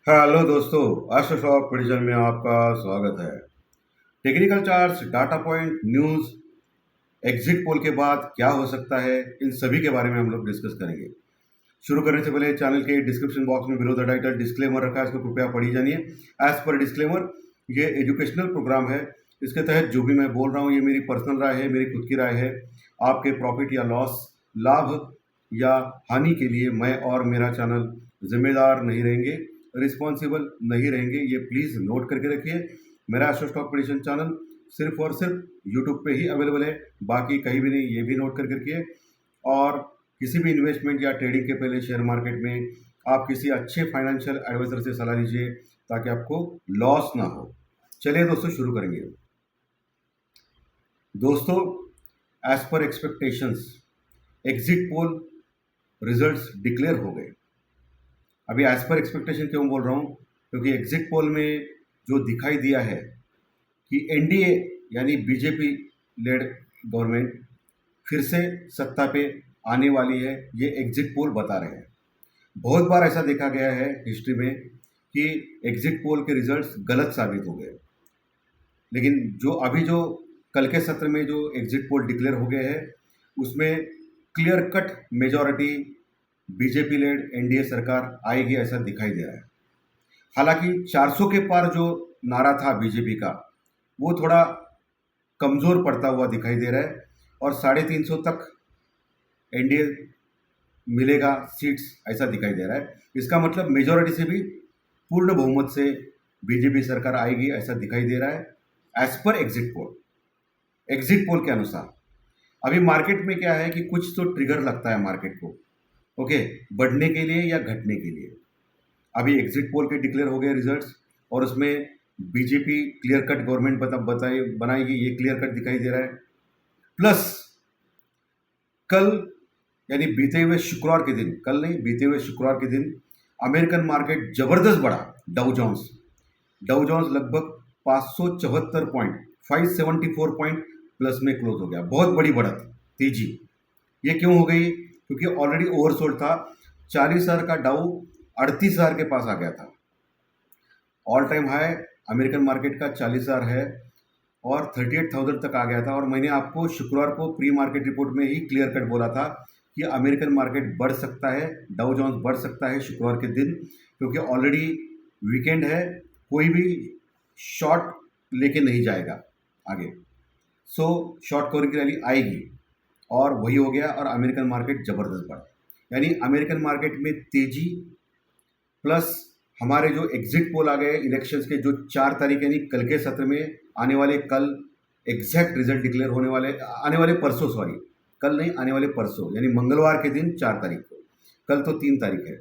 Hello दोस्तों, astro shock prediction में आपका स्वागत है। Technical charts, data point, news, exit poll के बाद क्या हो सकता है, इन सभी के बारे में हम लोग डिस्कस करेंगे। शुरू करने से पहले चैनल के डिस्क्रिप्शन बॉक्स में बिलो द टाइटल डिस्क्लेमर रखा है, इसको कृपया पढ़ी जानिए। एज पर डिस्क्लेमर, ये एजुकेशनल प्रोग्राम है। इसके तहत जो भी मैं बोल रहा हूँ ये मेरी पर्सनल राय है, मेरी खुद की राय है। आपके प्रॉफिट या लॉस, लाभ या हानि के लिए मैं और मेरा चैनल जिम्मेदार नहीं रहेंगे, रिस्पॉन्सिबल नहीं रहेंगे, ये प्लीज़ नोट करके रखिए। मेरा एस्ट्रो स्टॉक प्रेडिक्शन चैनल सिर्फ और सिर्फ यूट्यूब पे ही अवेलेबल है, बाकी कहीं भी नहीं, ये भी नोट करके रखिए। और किसी भी इन्वेस्टमेंट या ट्रेडिंग के पहले शेयर मार्केट में आप किसी अच्छे फाइनेंशियल एडवाइजर से सलाह लीजिए ताकि आपको लॉस ना हो। चलिए दोस्तों, शुरू करेंगे। दोस्तों, एज पर expectations exit poll results declare हो गए। अभी एज पर एक्सपेक्टेशन क्यों बोल रहा हूँ, क्योंकि एग्जिट पोल में जो दिखाई दिया है कि एनडीए यानी बीजेपी लेड गवर्नमेंट फिर से सत्ता पे आने वाली है, ये एग्जिट पोल बता रहे हैं। बहुत बार ऐसा देखा गया है हिस्ट्री में कि एग्जिट पोल के रिजल्ट्स गलत साबित हो गए, लेकिन जो कल के सत्र में जो एग्जिट पोल डिक्लेयर हो गए हैं उसमें clear cut majority BJP lead NDA सरकार आएगी, ऐसा दिखाई दे रहा है। हालांकि 400 के पार जो नारा था बीजेपी का, वो थोड़ा कमज़ोर पड़ता हुआ दिखाई दे रहा है और 350 तक एनडीए मिलेगा सीट्स, ऐसा दिखाई दे रहा है। इसका मतलब मेजॉरिटी से भी पूर्ण बहुमत से बीजेपी सरकार आएगी, ऐसा दिखाई दे रहा है as per exit poll. Exit poll के अनुसार अभी मार्केट में क्या है कि कुछ तो ट्रिगर लगता है मार्केट को, ओके, बढ़ने के लिए या घटने के लिए। अभी एग्जिट पोल के डिक्लेयर हो गए रिजल्ट्स और उसमें बीजेपी क्लियर कट गवर्नमेंट बनाएगी, ये क्लियर कट दिखाई दे रहा है। प्लस कल यानी बीते हुए शुक्रवार के दिन, कल नहीं बीते हुए शुक्रवार के दिन अमेरिकन मार्केट जबरदस्त बढ़ा। डाउ जोन्स लगभग 574 पॉइंट, 574 पॉइंट प्लस में क्लोज हो गया। बहुत बड़ी बढ़त, तेजी। ये क्यों हो गई? क्योंकि ऑलरेडी ओवरसोल्ड था। 40,000 का डाउ 38,000 के पास आ गया था। All time high American market का 40,000 है और 38,000 तक आ गया था। और मैंने आपको शुक्रवार को प्री मार्केट रिपोर्ट में ही क्लियर कट बोला था कि अमेरिकन मार्केट बढ़ सकता है, डाउ जोन्स बढ़ सकता है शुक्रवार के दिन, क्योंकि ऑलरेडी वीकेंड है, कोई भी शॉर्ट लेके नहीं जाएगा आगे। सो शॉर्ट कवरिंग की रैली आएगी और वही हो गया और अमेरिकन मार्केट ज़बरदस्त बढ़ा। यानी अमेरिकन मार्केट में तेजी प्लस हमारे जो एग्जिट पोल आ गए इलेक्शंस के, जो 4 तारीख यानी कल के सत्र में आने वाले, कल एग्जैक्ट रिजल्ट डिक्लेयर होने वाले, आने वाले परसों, सॉरी कल नहीं, आने वाले परसों यानी मंगलवार के दिन 4 तारीख को, कल तो 3 तारीख है।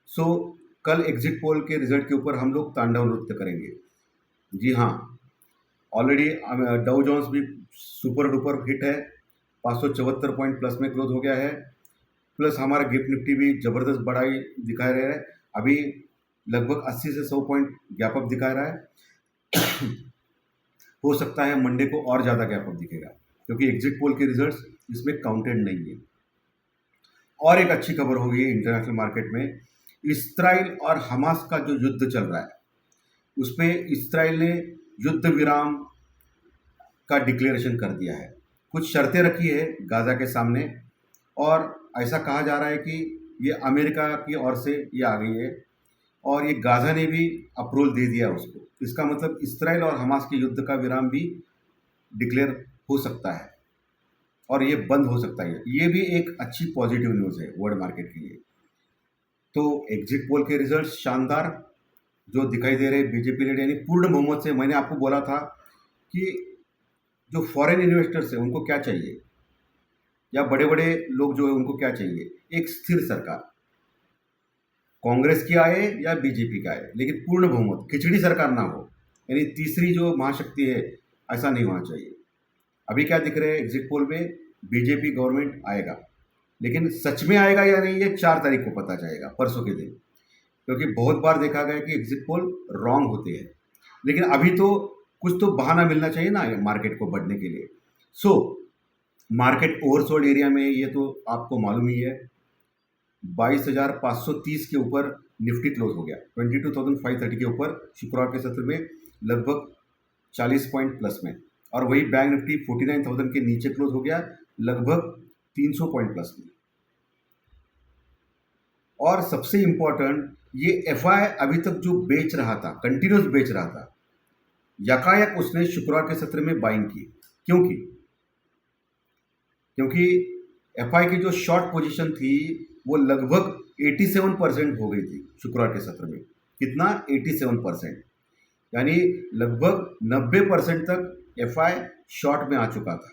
सो कल एग्जिट पोल के रिजल्ट के ऊपर हम लोग तांडव नृत्य करेंगे। जी हाँ, ऑलरेडी डाउ जोन्स भी सुपर डुपर हिट है, 574 पॉइंट प्लस में क्लोज हो गया है। प्लस हमारा गिफ्ट निफ्टी भी ज़बरदस्त बढ़ाई दिखा रहा है, अभी लगभग 80 से 100 पॉइंट गैप अप दिखा रहा है। हो सकता है मंडे को और ज़्यादा गैप अप दिखेगा, क्योंकि एग्जिट पोल के रिजल्ट्स इसमें काउंटेड नहीं है। और एक अच्छी खबर हो गई इंटरनेशनल मार्केट में, इस्राइल और हमास का जो युद्ध चल रहा है उस पर इस्राइल ने युद्ध विराम का डिक्लेरेशन कर दिया है। कुछ शर्तें रखी है गाज़ा के सामने और ऐसा कहा जा रहा है कि ये अमेरिका की ओर से ये आ गई है और ये गाज़ा ने भी अप्रूवल दे दिया उसको। इसका मतलब इस्राइल और हमास के युद्ध का विराम भी डिक्लेयर हो सकता है और ये बंद हो सकता है। ये भी एक अच्छी पॉजिटिव न्यूज़ है वर्ल्ड मार्केट के लिए। तो एग्जिट पोल के रिजल्ट्स शानदार जो दिखाई दे रहे बीजेपी लेड यानी पूर्ण बहुमत से। मैंने आपको बोला था कि जो फॉरेन इन्वेस्टर्स हैं उनको क्या चाहिए, या बड़े बड़े लोग जो है उनको क्या चाहिए, एक स्थिर सरकार, कांग्रेस की आए या बीजेपी का आए, लेकिन पूर्ण बहुमत, खिचड़ी सरकार ना हो, यानी तीसरी जो महाशक्ति है, ऐसा नहीं होना चाहिए। अभी क्या दिख रहे हैं एग्जिट पोल में, बीजेपी गवर्नमेंट आएगा, लेकिन सच में आएगा या नहीं ये 4 तारीख को पता चलेगा, परसों के दिन। क्योंकि बहुत बार देखा गया कि एग्जिट पोल रॉन्ग होते हैं, लेकिन अभी तो कुछ तो बहाना मिलना चाहिए ना मार्केट को बढ़ने के लिए। सो मार्केट ओवरसोल्ड एरिया में, ये तो आपको मालूम ही है। 22,530 के ऊपर निफ्टी क्लोज हो गया, 22,530 के ऊपर शुक्रवार के सत्र में, लगभग 40 पॉइंट प्लस में। और वही बैंक निफ्टी 49,000 के नीचे क्लोज हो गया, लगभग 300 पॉइंट प्लस में। और सबसे इंपॉर्टेंट, ये एफआई अभी तक जो बेच रहा था, कंटिन्यूस बेच रहा था, यकायक उसने शुक्रवार के सत्र में बाइंग की। क्योंकि एफआई की जो शॉर्ट पोजीशन थी वो लगभग 87% हो गई थी शुक्रवार के सत्र में। कितना? 87%, यानी लगभग 90% तक एफआई शॉर्ट में आ चुका था।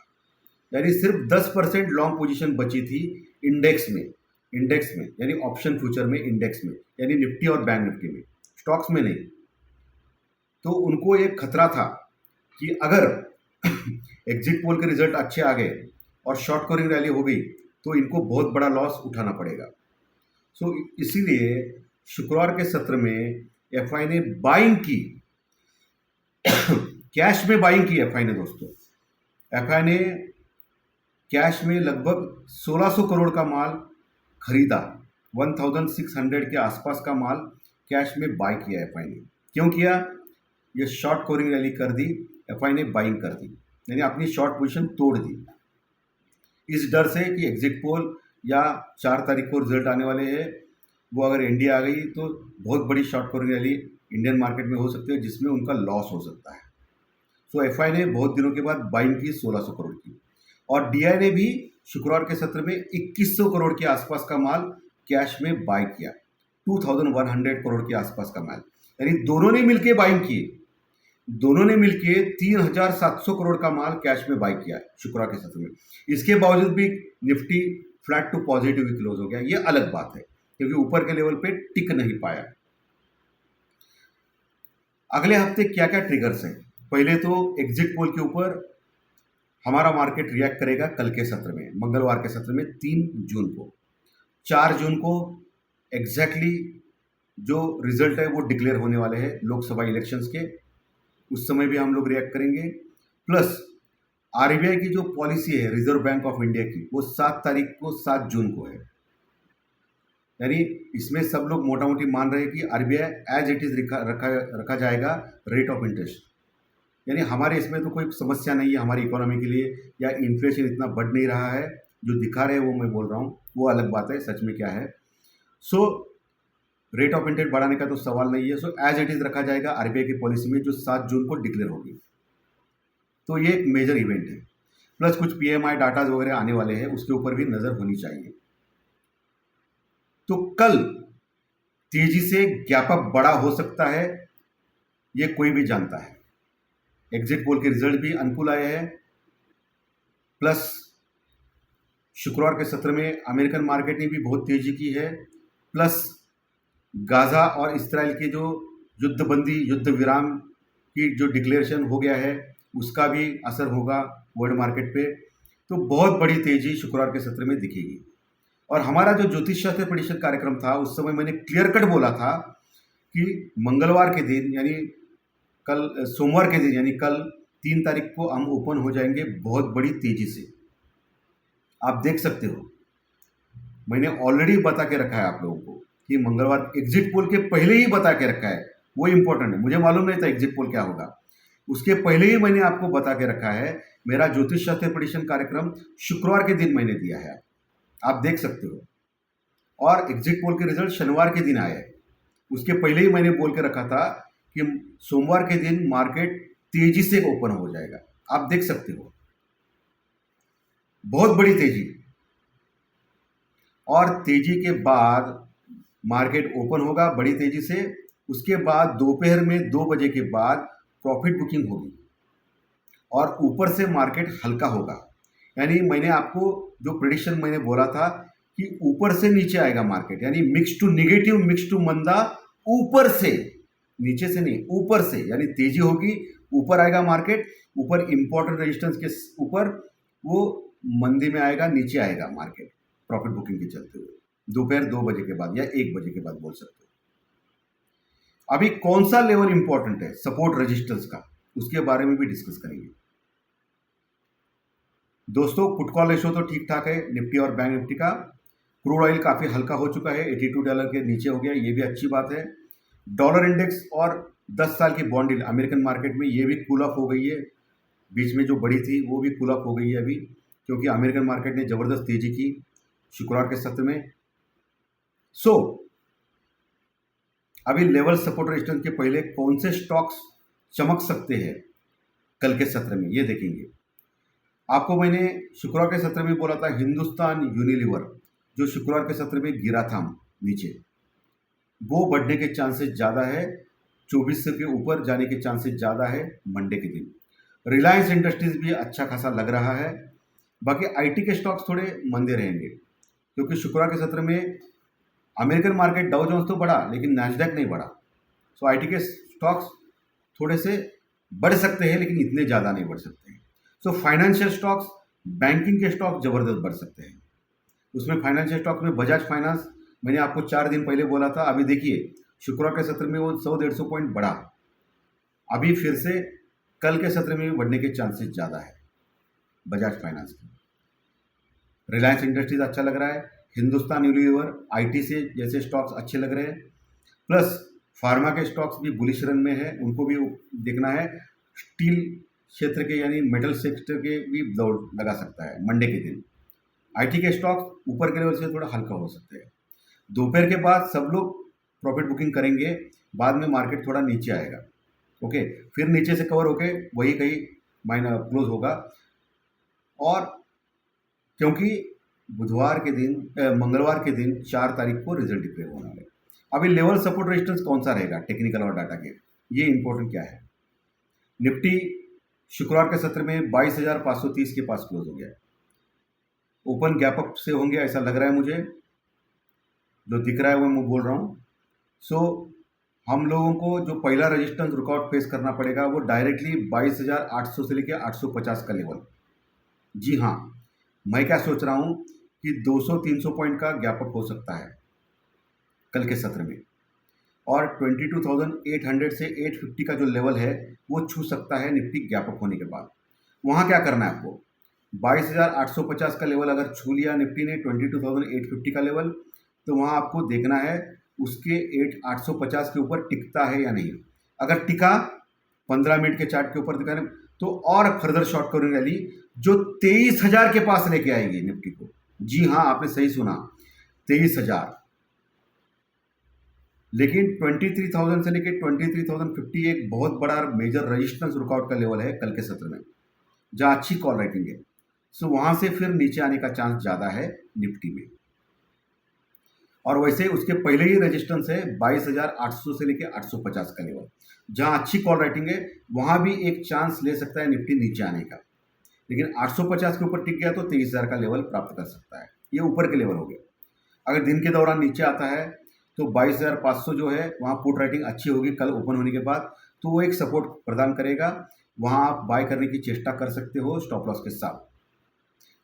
यानी सिर्फ 10% लॉन्ग पोजीशन बची थी इंडेक्स में यानी ऑप्शन फ्यूचर में, इंडेक्स में, यानी निफ्टी और बैंक निफ्टी में, स्टॉक्स में नहीं। तो उनको एक खतरा था कि अगर एग्जिट पोल के रिजल्ट अच्छे आ गए और शॉर्ट कवरिंग रैली हो गई तो इनको बहुत बड़ा लॉस उठाना पड़ेगा। सो इसीलिए शुक्रवार के सत्र में एफआई ने बाइंग की, कैश में बाइंग की एफआई ने। दोस्तों, एफआई ने कैश में लगभग 1600 करोड़ का माल खरीदा, 1600 के आसपास का माल कैश में बाय किया एफआई ने। क्यों किया? ये शॉर्ट कवरिंग रैली कर दी, एफआई ने बाइंग कर दी, यानी अपनी शॉर्ट पोजीशन तोड़ दी, इस डर से कि एग्जिट पोल या 4 तारीख को रिजल्ट आने वाले हैं, वो अगर इंडिया आ गई तो बहुत बड़ी short covering rally Indian market में हो सकती है, जिसमें उनका लॉस हो सकता है। सो एफआई ने बहुत दिनों के बाद बाइंग की 1600 करोड़ की, और डीआई ने भी शुक्रवार के सत्र में 2100 करोड़ के आसपास का माल कैश में बाय किया, 2100 करोड़ के आसपास का माल, यानी दोनों ने मिलकर बाइंग किए, दोनों ने मिलकर 3700 करोड़ का माल कैश में बाय किया शुक्रवार के सत्र में। इसके बावजूद भी Nifty flat to positive close हो गया, ये अलग बात है, क्योंकि ऊपर के लेवल पे टिक नहीं पाया। अगले हफ्ते क्या क्या ट्रिगर्स हैं? पहले तो एग्जिट पोल के ऊपर हमारा मार्केट रिएक्ट करेगा कल के सत्र में, मंगलवार के सत्र में 3 जून को। 4 जून को एग्जैक्टली जो रिजल्ट है वो डिक्लेयर होने वाले हैं लोकसभा इलेक्शंस के, उस समय भी हम लोग रिएक्ट करेंगे। प्लस आरबीआई की जो पॉलिसी है रिजर्व बैंक ऑफ इंडिया की, वो 7 तारीख को 7 जून को है। यानी इसमें सब लोग मोटा मोटी मान रहे हैं कि आरबीआई एज इट इज रखा जाएगा रेट ऑफ इंटरेस्ट, यानी हमारे इसमें तो कोई समस्या नहीं है हमारी इकोनॉमी के लिए, या इन्फ्लेशन इतना बढ़ नहीं रहा है, जो दिखा रहे हैं वो मैं बोल रहा हूँ, वो अलग बात है, सच में क्या है। सो रेट ऑफ इंटरेस्ट बढ़ाने का तो सवाल नहीं है। सो एज इट इज रखा जाएगा आरबीआई की पॉलिसी में, जो 7 जून को डिक्लेयर होगी। तो ये एक मेजर इवेंट है। प्लस कुछ पीएमआई डाटा वगैरह आने वाले हैं, उसके ऊपर भी नजर होनी चाहिए। तो कल तेजी से गैप अप बड़ा हो सकता है, ये कोई भी जानता है। एग्जिट पोल के रिजल्ट भी अनुकूल आए हैं, प्लस शुक्रवार के सत्र में अमेरिकन मार्केट ने भी बहुत तेजी की है, प्लस गाजा और इस्राइल के जो युद्ध विराम की जो डिक्लेरेशन हो गया है, उसका भी असर होगा वर्ल्ड मार्केट पे। तो बहुत बड़ी तेजी शुक्रवार के सत्र में दिखेगी। और हमारा जो ज्योतिष शास्त्र प्रेडिक्शन कार्यक्रम था, उस समय मैंने क्लियर कट बोला था कि मंगलवार के दिन, यानी कल सोमवार के दिन, यानी कल 3 तारीख को हम ओपन हो जाएंगे बहुत बड़ी तेजी से। आप देख सकते हो, मैंने ऑलरेडी बता के रखा है आप लोगों को कि मंगलवार एग्जिट पोल के पहले ही बता के रखा है, वो इंपॉर्टेंट है। मुझे मालूम नहीं था एग्जिट पोल क्या होगा, उसके पहले ही मैंने आपको बता के रखा है। मेरा ज्योतिष शास्त्र प्रेडिक्शन कार्यक्रम शुक्रवार के दिन मैंने दिया है, आप देख सकते हो। और एग्जिट पोल के रिजल्ट शनिवार के दिन आए, उसके पहले ही मैंने बोल के रखा था कि सोमवार के दिन मार्केट तेजी से ओपन हो जाएगा। आप देख सकते हो बहुत बड़ी तेजी, और तेजी के बाद मार्केट ओपन होगा बड़ी तेजी से। उसके बाद दोपहर में 2 बजे के बाद प्रॉफिट बुकिंग होगी और ऊपर से मार्केट हल्का होगा। यानी मैंने आपको जो प्रेडिक्शन मैंने बोला था कि ऊपर से नीचे आएगा मार्केट, यानी mix to negative, mix to मंदा, ऊपर से, नीचे से नहीं, ऊपर से, यानी तेजी होगी, ऊपर आएगा मार्केट, ऊपर इंपॉर्टेंट रेजिस्टेंस के ऊपर वो मंदी में आएगा, नीचे आएगा मार्केट प्रॉफिट बुकिंग के चलते हुए दोपहर 2 बजे के बाद या 1 बजे के बाद बोल सकते हो। अभी कौन सा लेवल इंपॉर्टेंट है सपोर्ट रेजिस्टेंस का, उसके बारे में भी डिस्कस करेंगे। दोस्तों, पुट कॉल रेशो तो ठीक ठाक है निफ्टी और बैंक निफ्टी का, क्रूड ऑयल काफ़ी हल्का हो चुका है, $82 के नीचे हो गया, ये भी अच्छी बात है। डॉलर इंडेक्स और 10 साल की बॉन्ड यील्ड अमेरिकन मार्केट में ये भी कूल ऑफ हो गई है, बीच में जो बढ़ी थी वो भी कूल ऑफ हो गई है अभी, क्योंकि अमेरिकन मार्केट ने ज़बरदस्त तेजी की शुक्रवार के सत्र में। सो अभी लेवल सपोर्ट रेजिस्टेंस के पहले कौन से स्टॉक्स चमक सकते हैं कल के सत्र में, ये देखेंगे। आपको मैंने शुक्रवार के सत्र में बोला था हिंदुस्तान यूनिलीवर, जो शुक्रवार के सत्र में गिरा था नीचे, वो बढ़ने के चांसेस ज़्यादा है, 2400 के ऊपर जाने के चांसेस ज़्यादा है मंडे के दिन। रिलायंस इंडस्ट्रीज भी अच्छा खासा लग रहा है। बाकी आईटी के स्टॉक्स थोड़े मंदे रहेंगे, क्योंकि शुक्रवार के सत्र में अमेरिकन मार्केट डाउ जोन्स तो बढ़ा लेकिन नैस्डैक नहीं बढ़ा। सो आईटी के स्टॉक्स थोड़े से बढ़ सकते हैं लेकिन इतने ज़्यादा नहीं बढ़ सकते हैं। सो फाइनेंशियल स्टॉक्स, बैंकिंग के स्टॉक ज़बरदस्त बढ़ सकते हैं। उसमें फाइनेंशियल स्टॉक में बजाज फाइनेंस मैंने आपको 4 दिन पहले बोला था, अभी देखिए शुक्रवार के सत्र में वो 100-150 पॉइंट बढ़ा, अभी फिर से कल के सत्र में भी बढ़ने के चांसेस ज़्यादा है बजाज फाइनेंस की। रिलायंस इंडस्ट्रीज अच्छा लग रहा है, हिंदुस्तान यूनिलीवर, आईटी से जैसे स्टॉक्स अच्छे लग रहे हैं, प्लस फार्मा के स्टॉक्स भी बुलिश रन में है, उनको भी देखना है। स्टील क्षेत्र के यानी मेटल सेक्टर के भी दौड़ लगा सकता है मंडे के दिन। आईटी के स्टॉक्स ऊपर के लेवल से थोड़ा हल्का हो सकते हैं। दोपहर के बाद सब लोग प्रॉफिट बुकिंग करेंगे, बाद में मार्केट थोड़ा नीचे आएगा, ओके, फिर नीचे से कवर होके वही कहीं माइनर क्लोज होगा। और क्योंकि बुधवार के दिन मंगलवार के दिन 4 तारीख को रिजल्ट डिक्लेयर होना है। अभी लेवल सपोर्ट रेजिस्टेंस कौन सा रहेगा टेक्निकल और डाटा के, ये इंपॉर्टेंट क्या है। निफ्टी शुक्रवार के सत्र में 22,530 के पास क्लोज हो गया, ओपन गैप अप से होंगे ऐसा लग रहा है मुझे, जो दिख रहा है वो मैं बोल रहा हूँ। सो हम लोगों को जो पहला रेजिस्टेंस रुकआउट फेस करना पड़ेगा वो डायरेक्टली 22,800 से लेकर 850 का लेवल। जी हाँ, मैं क्या सोच रहा हूँ कि 200-300 पॉइंट का गैप अप हो सकता है कल के सत्र में, और 22,800 से 850 का जो लेवल है वो छू सकता है निफ्टी गैप अप होने के बाद। वहाँ क्या करना है आपको, 22,850 का लेवल अगर छू लिया निफ्टी ने, 22,850 का लेवल, तो वहाँ आपको देखना है उसके 850 के ऊपर टिकता है या नहीं। अगर टिका 15 मिनट के चार्ट के ऊपर दिखाने तो और फर्दर शॉर्ट कवरिंग रैली जो 23,000 के पास लेके आएगी निफ्टी को। जी हाँ, आपने सही सुना, 23,000। लेकिन 23,000 से लेके 23,050 एक बहुत बड़ा मेजर रेजिस्टेंस रुकआउट का लेवल है कल के सत्र में, जहाँ अच्छी कॉल राइटिंग है। सो वहाँ से फिर नीचे आने का चांस ज़्यादा है निफ्टी में। और वैसे उसके पहले ही रेजिस्टेंस है 22,800 से लेकर 850 का लेवल, जहां अच्छी कॉल राइटिंग है वहां भी एक चांस ले सकता है निफ्टी नीचे आने का। लेकिन 850 के ऊपर टिक गया तो 23,000 का लेवल प्राप्त कर सकता है, ये ऊपर के लेवल हो गया। अगर दिन के दौरान नीचे आता है तो 22,500 जो है वहाँ पुट राइटिंग अच्छी होगी कल ओपन होने के बाद, तो वो एक सपोर्ट प्रदान करेगा, वहाँ आप बाय करने की चेष्टा कर सकते हो स्टॉप लॉस के साथ।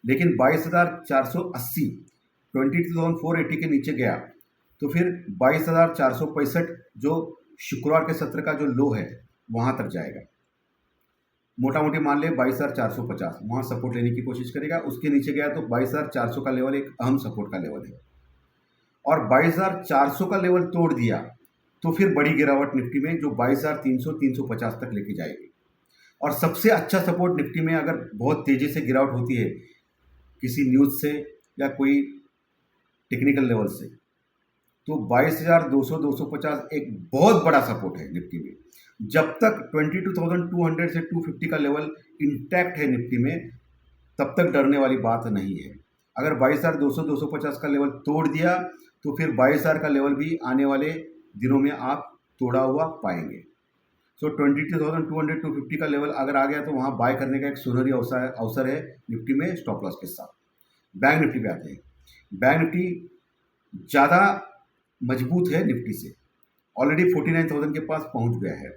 लेकिन 22,480 22,480 के नीचे गया तो फिर 22,465 जो शुक्रवार के सत्र का जो लो है वहाँ तक जाएगा। मोटा मोटी मान ले 22,450 वहाँ सपोर्ट लेने की कोशिश करेगा। उसके नीचे गया तो 22,400 का लेवल एक अहम सपोर्ट का लेवल है, और 22,400 का लेवल तोड़ दिया तो फिर बड़ी गिरावट निफ्टी में जो 22,300 350 तक लेके जाएगी। और सबसे अच्छा सपोर्ट निफ्टी में अगर बहुत तेज़ी से गिरावट होती है किसी न्यूज़ से या कोई टेक्निकल लेवल से, तो 22,200 250 एक बहुत बड़ा सपोर्ट है निफ्टी में। जब तक 22,200 से 250 का लेवल इंटैक्ट है निफ्टी में, तब तक डरने वाली बात नहीं है। अगर 22,200 250 का लेवल तोड़ दिया तो फिर 22,000 का लेवल भी आने वाले दिनों में आप तोड़ा हुआ पाएंगे। सो 22,200 250 का लेवल अगर आ गया तो वहाँ बाय करने का एक सुनहरी अवसर है निफ्टी में स्टॉप लॉस के साथ। बैंक निफ्टी पे आते हैं। बैंक निफ्टी ज़्यादा मजबूत है निफ्टी से, ऑलरेडी 49,000 के पास पहुंच गया है।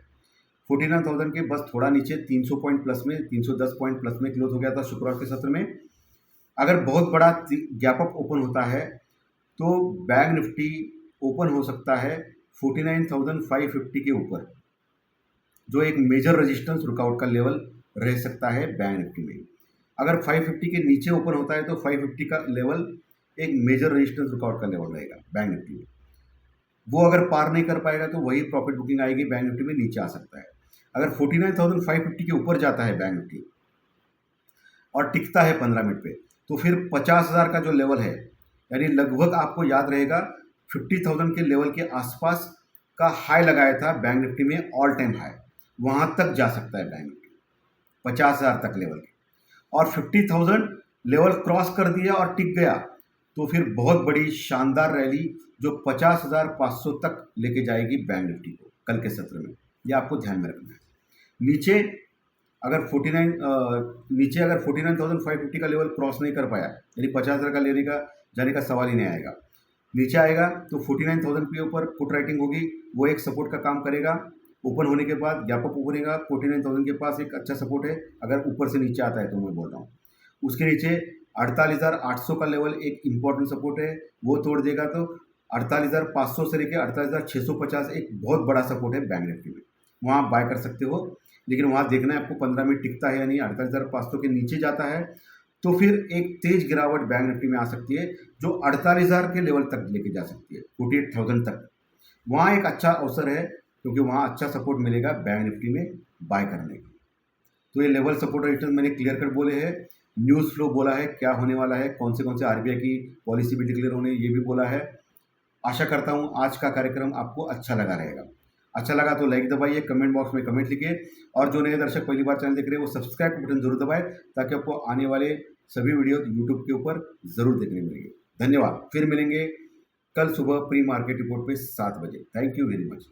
49,000 के बस थोड़ा नीचे 300 पॉइंट प्लस में 310 पॉइंट प्लस में क्लोज हो गया था शुक्रवार के सत्र में। अगर बहुत बड़ा गैप अप ओपन होता है तो बैंक निफ्टी ओपन हो सकता है 49,550 के ऊपर, जो एक मेजर रेजिस्टेंस रुकआउट का लेवल रह सकता है बैंक निफ्टी में। अगर 550 के नीचे ओपन होता है तो 550 का लेवल एक मेजर रेजिस्टेंस रुकआउट का लेवल रहेगा बैंक निफ्टी में। वो अगर पार नहीं कर पाएगा तो वही प्रॉफिट बुकिंग आएगी, बैंक निफ्टी में नीचे आ सकता है। अगर 49,550 के ऊपर जाता है बैंक निफ्टी और टिकता है 15 मिनट पे, तो फिर 50,000 का जो लेवल है, यानी लगभग आपको याद रहेगा 50,000 के लेवल के आसपास का हाई लगाया था बैंक निफ्टी में, ऑल टाइम हाई, वहाँ तक जा सकता है बैंक निफ्टी 50,000 तक लेवल के। और 50,000 लेवल क्रॉस कर दिया और टिक गया तो फिर बहुत बड़ी शानदार रैली जो 50,500 तक लेके जाएगी बैंक निफ्टी को कल के सत्र में, ये आपको ध्यान में रखना है। नीचे अगर 49,550 का लेवल क्रॉस नहीं कर पाया, यानी 50,000 का लेने का जाने का सवाल ही नहीं आएगा, नीचे आएगा तो 49,000 के ऊपर पुट राइटिंग होगी, वो एक सपोर्ट का काम करेगा। ओपन होने के बाद गैप अप ओपनेगा, 49,000 के पास एक अच्छा सपोर्ट है, अगर ऊपर से नीचे आता है तो मैं बोल रहा हूँ। उसके नीचे 48,800 का लेवल एक इम्पॉर्टेंट सपोर्ट है, वो तोड़ देगा तो 48,500 से लेकर 48,650 एक बहुत बड़ा सपोर्ट है बैंक निफ्टी में, वहाँ आप बाय कर सकते हो। लेकिन वहाँ देखना है आपको 15 मिनट टिकता है, यानी 48,500 के नीचे जाता है तो फिर एक तेज गिरावट बैंक निफ्टी में आ सकती है जो 48,000 के लेवल तक लेके जा सकती है, 48,000 तक। वहाँ एक अच्छा अवसर है क्योंकि वहाँ अच्छा सपोर्ट मिलेगा बैंक निफ्टी में बाय करने का। तो ये लेवल सपोर्ट रेजिस्टेंस मैंने क्लियर कट बोले हैं, न्यूज़ फ्लो बोला है क्या होने वाला है, कौन से आरबीआई की पॉलिसी भी डिक्लेयर होने ये भी बोला है। आशा करता हूँ आज का कार्यक्रम आपको अच्छा लगा रहेगा। अच्छा लगा तो लाइक दबाइए, कमेंट बॉक्स में कमेंट लिखिए, और जो नए दर्शक पहली बार चैनल देख रहे हैं वो सब्सक्राइब का बटन जरूर दबाएं ताकि आपको आने वाले सभी वीडियो यूट्यूब के ऊपर ज़रूर देखने मिलेंगे। धन्यवाद, फिर मिलेंगे कल सुबह प्री मार्केट रिपोर्ट पे 7 बजे। Thank you very much.